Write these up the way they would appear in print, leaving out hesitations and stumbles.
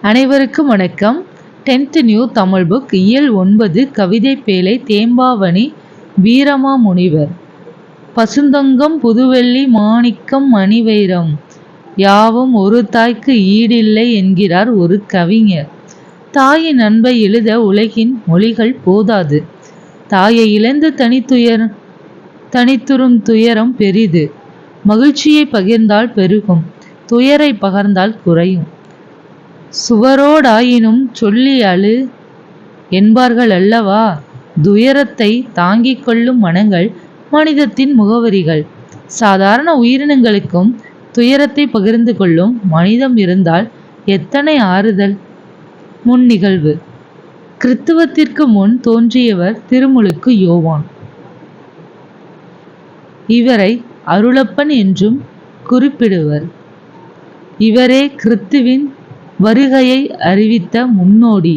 அனைவருக்கும் வணக்கம். 10th new Tamil book இயல் 9 கவிதை பேழை தேம்பாவணி வீரமாமுனிவர். பசுந்தங்கம் புதுவெள்ளி மாணிக்கம் மணிவைரம் யாவும் ஒரு தாய்க்கு ஈடில்லை என்கிறார் ஒரு கவிஞர். தாயின் அன்பை எழுத உலகின் மொழிகள் போதாது. தாயை இழந்து தனித்துறும் துயரம் பெரிது. மகிழ்ச்சியை பகிர்ந்தால் பெருகும், துயரை பகர்ந்தால் குறையும். சுவரோடாயினும் சொல்லி அழு என்பார்கள் அல்லவா. துயரத்தை தாங்கிக் கொள்ளும் மனங்கள் மனிதத்தின் முகவரிகள். சாதாரண உயிரினங்களுக்கும் துயரத்தை பகிர்ந்து கொள்ளும் மனிதம் இருந்தால் எத்தனை ஆறுதல். முன் நிகழ்வு. கிறித்துவத்திற்கு முன் தோன்றியவர் திருமுழுக்கு யோவான். இவரை அருளப்பன் என்றும் குறிப்பிடுவர். இவரே கிறித்துவின் வருகையை அறிவித்த முன்னோடி.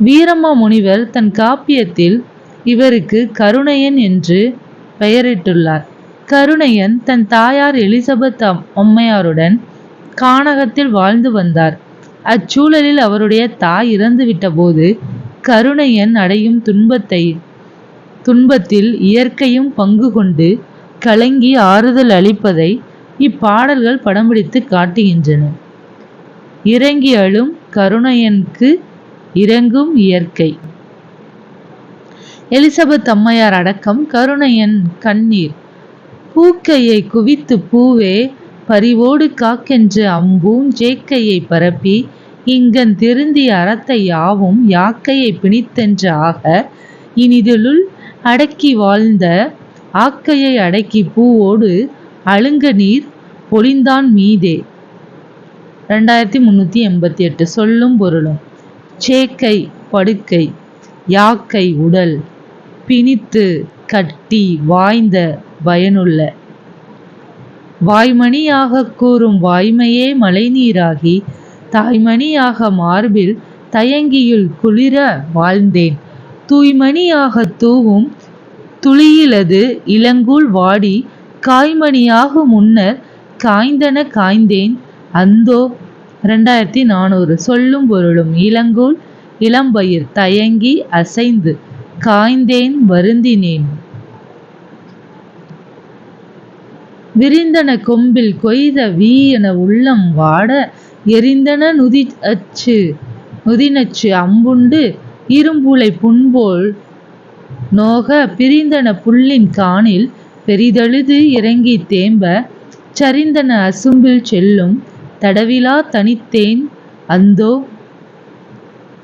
வீரமாமுனிவர் தன் காப்பியத்தில் இவருக்கு கருணையன் என்று பெயரிட்டுள்ளார். கருணையன் தன் தாயார் எலிசபெத் அம்மையாருடன் கானகத்தில் வாழ்ந்து வந்தார். அச்சூழலில் அவருடைய தாய் இறந்துவிட்ட போது கருணையன் அடையும் துன்பத்தில் இயற்கையும் பங்கு கொண்டு கலங்கி ஆறுதல் அளிப்பதை இப்பாடல்கள் படம் பிடித்து காட்டுகின்றன. இறங்கி அழும் கருணையனுக்கு இறங்கும் இயற்கை. எலிசபெத் அம்மையார் அடக்கம். கருணையன் கண்ணீர். பூக்கையை குவித்து பூவே பரிவோடு காக்கென்று அம்பூஞ்சேக்கையை பரப்பி இங்கன் திருந்திய அறத்தை யாவும் யாக்கையை பிணித்தென்று ஆக இனிதிலுள் அடக்கி வாழ்ந்த ஆக்கையை அடக்கி பூவோடு அழுங்க நீர் பொழிந்தான் மீதே. 2388. சொல்லும் பொருளும். சேக்கை படுக்கை, யாக்கை உடல், பிணித்து கட்டி வாய்ந்த பயனுள்ள. வாய்மணியாக கூறும் வாய்மையே மழைநீராகி தாய்மணியாக மார்பில் தயங்கியுள் குளிர வாழ்ந்தேன். தூய்மணியாக தூவும் துளியிலது இளங்கூழ் வாடி காய்மணியாக முன்னர் காய்ந்தன காய்ந்தேன் அந்தோ. 2400. சொல்லும் பொருளும். இளங்கூழ் இளம்பயிர் தயங்கி அசைந்து காய்ந்தேன் வருந்தினேன். விரிந்தன கொம்பில் கொய்த வீயன உள்ளம் வாட எரிந்தன நுதிநச்சு அம்புண்டு இரும்புளை புண்போல் நோக பிரிந்தன புல்லின் காணில் பெரிதழுது இறங்கி தேம்ப சரிந்தன அசும்பில் செல்லும் தடவிலா தனித்தேன் அந்தோ.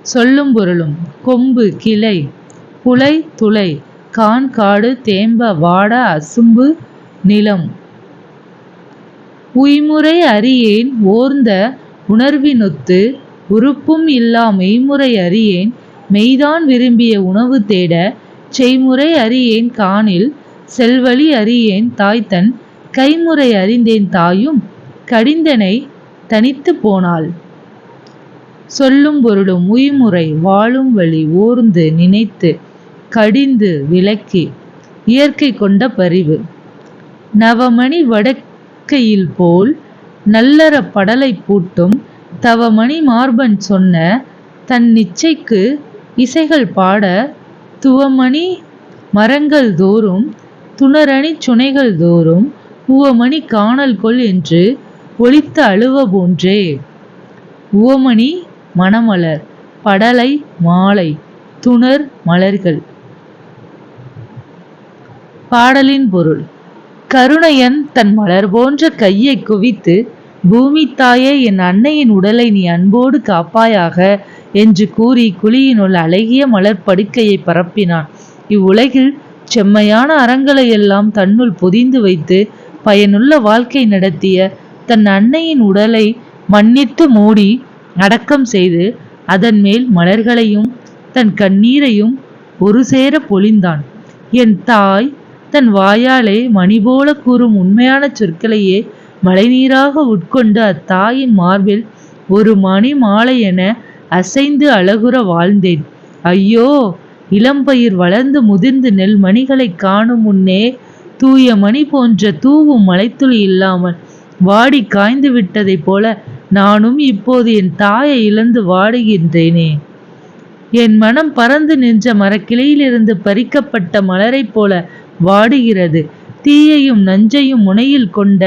சொல்லும் பொருளும். கொம்பு கிளை, புலை துளை, கான் காடு, தேம்ப வாட, அசும்பு நிலம். உய்முறை அறியேன் ஓர்ந்த உணர்வினொத்து உறுப்பும் இல்லா மெய்முறை அறியேன் மெய்தான் விரும்பிய உணவு தேட செய்முறை அறியேன் காணில் செல்வழி அறியேன் தாய்தன் கைமுறை அறிந்தேன் தாயும் கடிந்தனை தனித்து போனாள். சொல்லும் பொருளும். உய்முறை வாழும் வழி, ஓர்ந்து நினைத்து கடிந்து விளக்கி இயற்கை கொண்ட பரிவு. நவமணி வடக்கையில் போல் நல்லற படலை பூட்டும் தவமணி மார்பன் சொன்ன தன் நிச்சைக்கு இசைகள் பாட துவமணி மரங்கள் தோறும் துணரணி சுனைகள் தோறும் உவமணி காணல் கொள் என்று ஒலித்த அழுவ போன்றே. உவமணி மணமலர், படலை மாலை, துணர் மலர்கள். பாடலின் பொருள். கருணையன் தன் மலர் போன்ற கையை குவித்து பூமி தாயே என் அன்னையின் உடலை நீ அன்போடு காப்பாயாக என்று கூறி குழியினுள் அழகிய மலர் படுக்கையை பரப்பினான். இவ்வுலகில் செம்மையான அறங்களை எல்லாம் தன்னுள் பொதிந்து வைத்து பயனுள்ள வாழ்க்கை நடத்திய தன் அன்னையின் உடலை மண்ணிட்டு மூடி அடக்கம் செய்து அதன் மேல் மலர்களையும் தன் கண்ணீரையும் ஒரு சேர பொழிந்தான். என் தாய் தன் வாயாலே மணி போல கூறும் உண்மையான சொற்களையே மழைநீராக உட்கொண்டு அத்தாயின் மார்பில் ஒரு மணி மாலை என அசைந்து அழகுற வாழ்ந்தேன். ஐயோ, இளம்பயிர் வளர்ந்து முதிர்ந்து நெல் மணிகளை காணும் முன்னே தூய மணி போன்ற தூவும் மலைத்துளி இல்லாமல் வாடி காய்ந்து விட்டதைப் போல நானும் இப்போது என் தாயை இழந்து வாடுகின்றேனே. என் மனம் பறந்து நின்ற மரக்கிளையிலிருந்து பறிக்கப்பட்ட மலரைப் போல வாடுகிறது. தீயையும் நஞ்சையும் முனையில் கொண்ட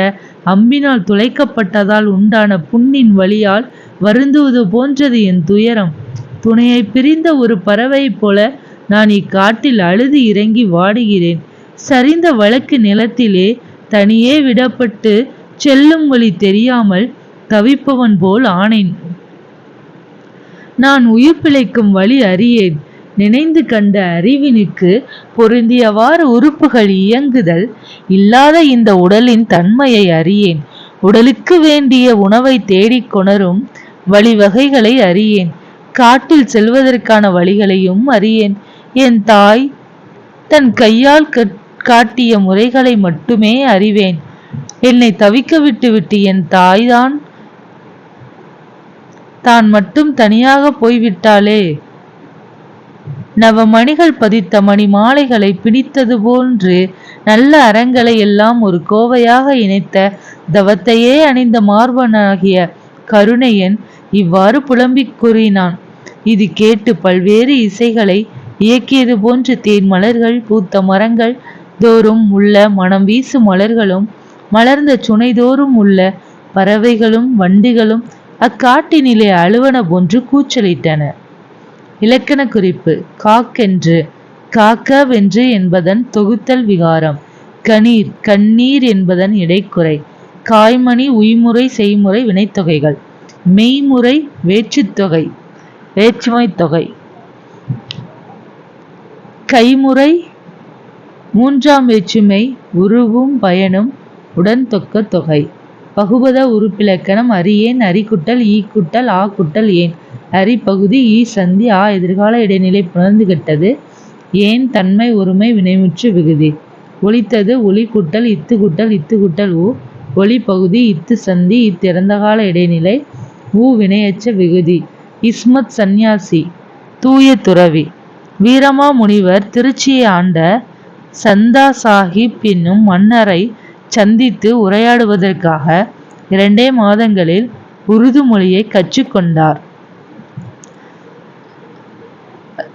அம்பினால் துளைக்கப்பட்டதால் உண்டான புண்ணின் வலியால் வருந்துவது போன்றது என் துயரம். துணையை பிரிந்த ஒரு பறவையைப் போல நான் இக்காட்டில் அழுது இறங்கி வாடுகிறேன். சரிந்த வழக்கு நிலத்திலே தனியே விடப்பட்டு செல்லும் வழி தெரியாமல் தவிப்பவன் போல் ஆனேன். நான் உயிர் பிழைக்கும் வழி அறியேன். நினைந்து கண்ட அறிவினுக்கு பொருந்தியவாறு உறுப்புகள் இயங்குதல் இல்லாத இந்த உடலின் தன்மையை அறியேன். உடலுக்கு வேண்டிய உணவை தேடிக் கொணரும் வழிவகைகளை அறியேன். காட்டில் செல்வதற்கான வழிகளையும் அறியேன். என் தாய் தன் கையால் காட்டிய முறைகளை மட்டுமே அறிவேன். என்னை தவிக்க விட்டு என் தாய்தான் தான் மட்டும் தனியாக போய்விட்டாளே. நவமணிகள் பதித்த மணி மாலைகளை பிடித்தது போன்று நல்ல அறங்களை எல்லாம் ஒரு கோவையாக இணைத்த தவத்தையே அணிந்த மார்பனாகிய கருணையன் இவ்வாறு புலம்பிக் கூறினான். இது கேட்டு பல்வேறு இசைகளை இயக்கியது போன்று தேன் மலர்கள் பூத்த மரங்கள் தோறும் உள்ள மனம் வீசும் மலர்களும் மலர்ந்த சுனைதோறும் உள்ள பறவைகளும் வண்டுகளும் அக்காட்டினிலே அழுவன போன்று கூச்சலிட்டன. இலக்கண குறிப்பு: காக்கென்று, காக்கவென்று என்பதன் தொகுத்தல் விகாரம். கணீர், கண்ணீர் என்பதன் இடைக்குறை. காய்மணி உய்முறை செய்முறை வினைத்தொகைகள். மெய்முறை வேற்றுத்தொகை வேற்றுமைத் தொகை. கைமுறை மூன்றாம் வேற்றுமை உருவும் பயனும் உடன் தொக்க தொகை. பகுபத உறுப்பிலக்கணம் அறியேன் அரி குட்டல் ஈ குட்டல் ஆ குட்டல் ஏன். அரி பகுதி ஈ சந்தி ஆ எதிர்கால இடைநிலை புணர்ந்து கெட்டது ஏன் தன்மை ஒருமை வினைமுற்று விகுதி. ஒலித்தது ஒலி குட்டல் இத்து குட்டல் இத்து குட்டல் ஊ. ஒலி பகுதி இத்து சந்தி இத்திறந்தகால இடைநிலை ஊ வினையச்ச விகுதி. இஸ்மத் சந்நியாசி தூய துறவி. வீரமா முனிவர் திருச்சியை ஆண்ட சந்தா சாஹிப் என்னும் மன்னரை சந்தித்து உரையாடுவதற்காக 2 மாதங்களில் உருது மொழியை கற்றுக்கொண்டார்.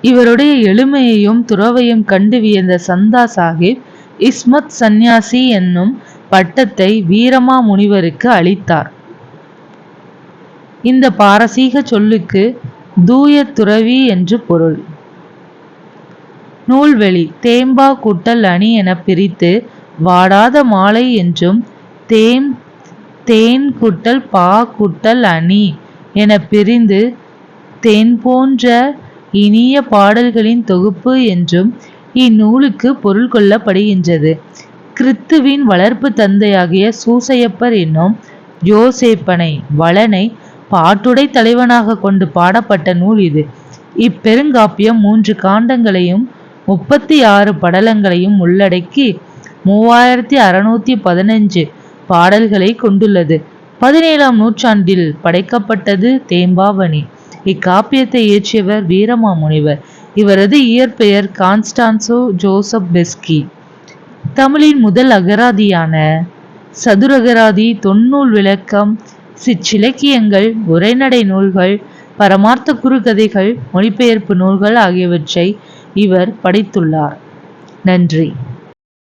இவருடைய எளிமையையும் துறவையும் கண்டு வியந்த சந்தா சாஹிப் இஸ்மத் சந்நியாசி என்னும் பட்டத்தை வீரமா முனிவருக்கு அளித்தார். இந்த பாரசீக சொல்லுக்கு தூய துறவி என்று பொருள். நூல்வெளி தேம்பா கூட்டல் அணி என பிரித்து வாடாத மாலை என்றும் தேன் கூட்டல் பா கூட்டல் அணி என பிரிந்து தேன் போன்ற இனிய பாடல்களின் தொகுப்பு என்றும் இந்நூலுக்கு பொருள் கொள்ளப்படுகின்றது. கிறித்துவின் வளர்ப்பு தந்தையாகிய சூசையப்பர் என்னும் யோசேப்பனை வளனை பாட்டுடை தலைவனாக கொண்டு பாடப்பட்ட நூல் இது. இப்பெருங்காப்பியம் 3 காண்டங்களையும் 36 படலங்களையும் உள்ளடக்கி 3615 பாடல்களை கொண்டுள்ளது. 17ஆம் நூற்றாண்டில் படைக்கப்பட்டது தேம்பாவணி. இக்காப்பியத்தை இயற்றியவர் வீரமாமுனிவர். இவரது இயற்பெயர் கான்ஸ்டான்சோ ஜோசப் பெஸ்கி. தமிழின் முதல் அகராதியான சதுரகராதி, தொன்னூல் விளக்கம், சிற்றிலக்கியங்கள், உரைநடை நூல்கள், பரமார்த்த குறுகதைகள், மொழிபெயர்ப்பு நூல்கள் ஆகியவற்றை இவர் படைத்துள்ளார். நன்றி.